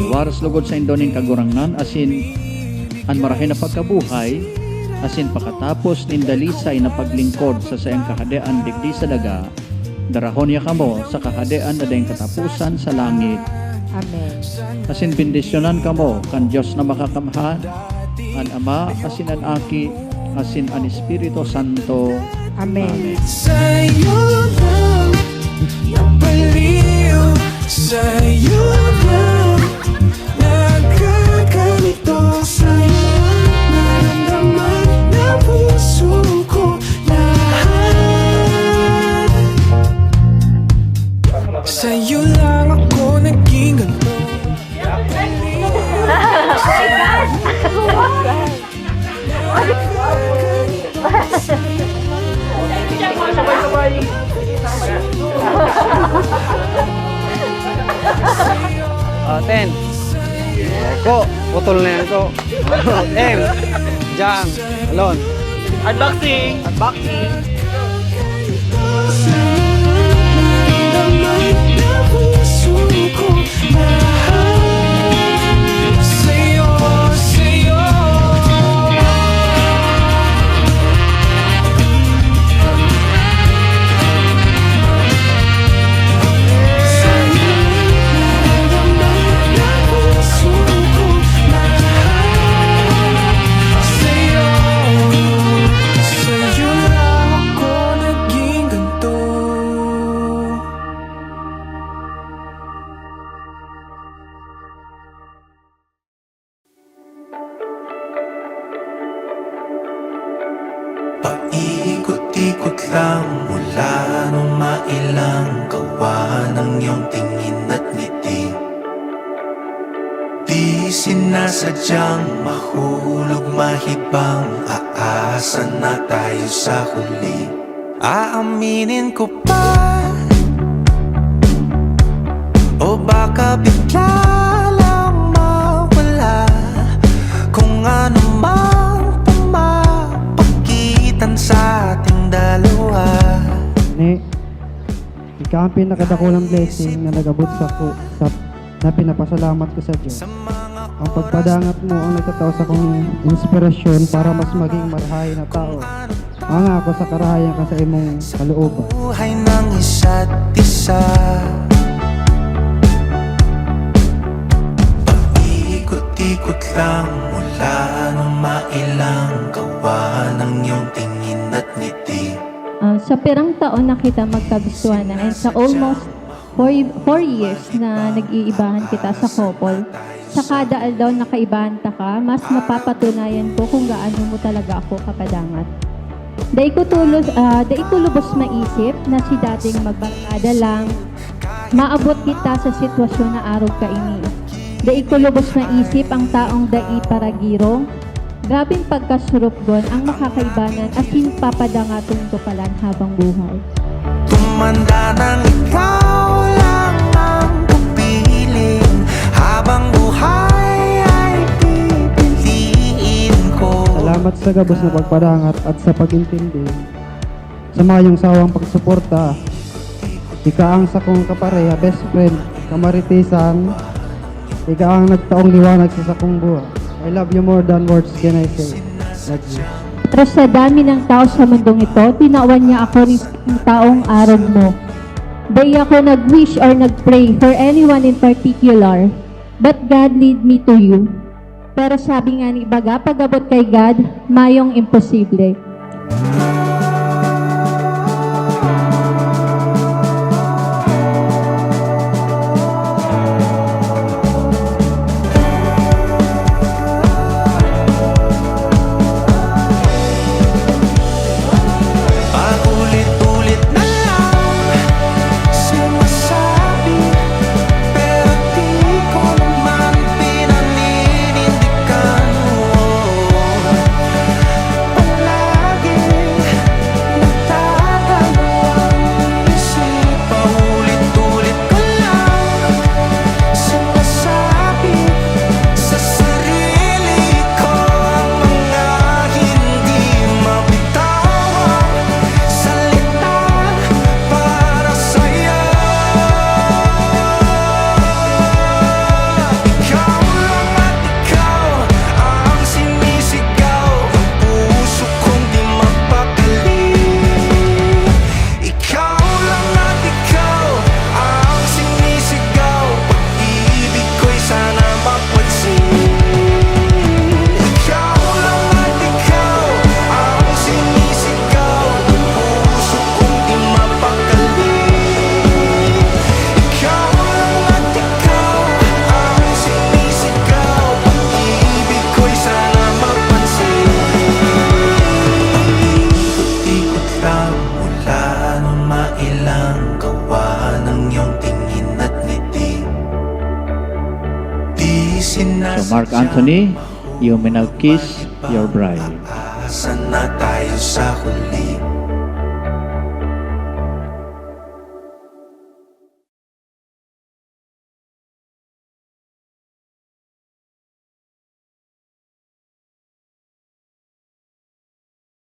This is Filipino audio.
waras lugod sa indoning kagurangan, asin an marahin na pagkabuhay, asin pakatapos nindalisay na paglingkod sa sayang kahadean digdi sa daga, darahon niya kamo sa kahadean na dayang katapusan sa langit. Amen. Asin bendisyonan kamo kan Diyos na makakamhan, an Ama, asin an Aki, asin an Espiritu Santo. Amen. Sa'yo lang napaliw, sa'yo lang nagkaganito, sa'yo naramdaman ng puso ko lahat. Sa'yo lang ako naging ganito. Ten. Ko, putol na yan ko. M. Jang. Alon. Unboxing. Unboxing. Paikot-ikot lang mula nung mailang gawa ng iyong tingin at ngiti. Di sinasadyang mahulog mahibang, aasa na tayo sa huli. Aaminin ko pa, o baka bigla lang mawala kung ano mang sa ating dalawa. Ni, ikaw ang pinakadakulang blessing na nagabot na pinapasalamat ko sa Diyos. Ang pagpadangat mo ang nagtataos akong inspirasyon para mas maging marahay na tao. Mga ako sa karahayan ka sa imong kalooban. Buhay ng isa't isa. Paikot-ikot lang mula nung mailang gawa ng iyong tingin at ngiti. Sa pirang taon na kita magkagustuhan na, and sa almost 4 years na nag-iibahan kita sa couple, sa kada aldaw na kaibahan ta ka, mas mapapatunayan ko kung gaano mo talaga ako kapadangat. Dahil ko lubos maisip na si dating magbarkada lang, maabot kita sa sitwasyon na araw ka ini. Dahil ko lubos maisip ang taong dai paragiro, grabing pagkasurupgon ang makakaibanan at papadangaton ko palan habang buhay. Tumanda nang ikaw lang ang kapiling, habang buhay ay pipiliin ko. Salamat sa gabos na pagpadangat at sa pag-intindi. Sa mayong sawang pagsuporta, ika ang sakong kapareha, best friend, kamaritisan, ika ang nagtaong liwanag sa sakong buhay. I love you more than words can I say. Love you. Pero sa dami ng tao sa mundong ito, tinawan niya ako rin ng taong arog mo. Dahil ako nag-wish or nag-pray for anyone in particular, but God lead me to you. Pero sabi nga ni Baga, pag-abot kay God, mayong imposible. Mark Anthony, you may now kiss your bride. Aasan na tayo sa huli.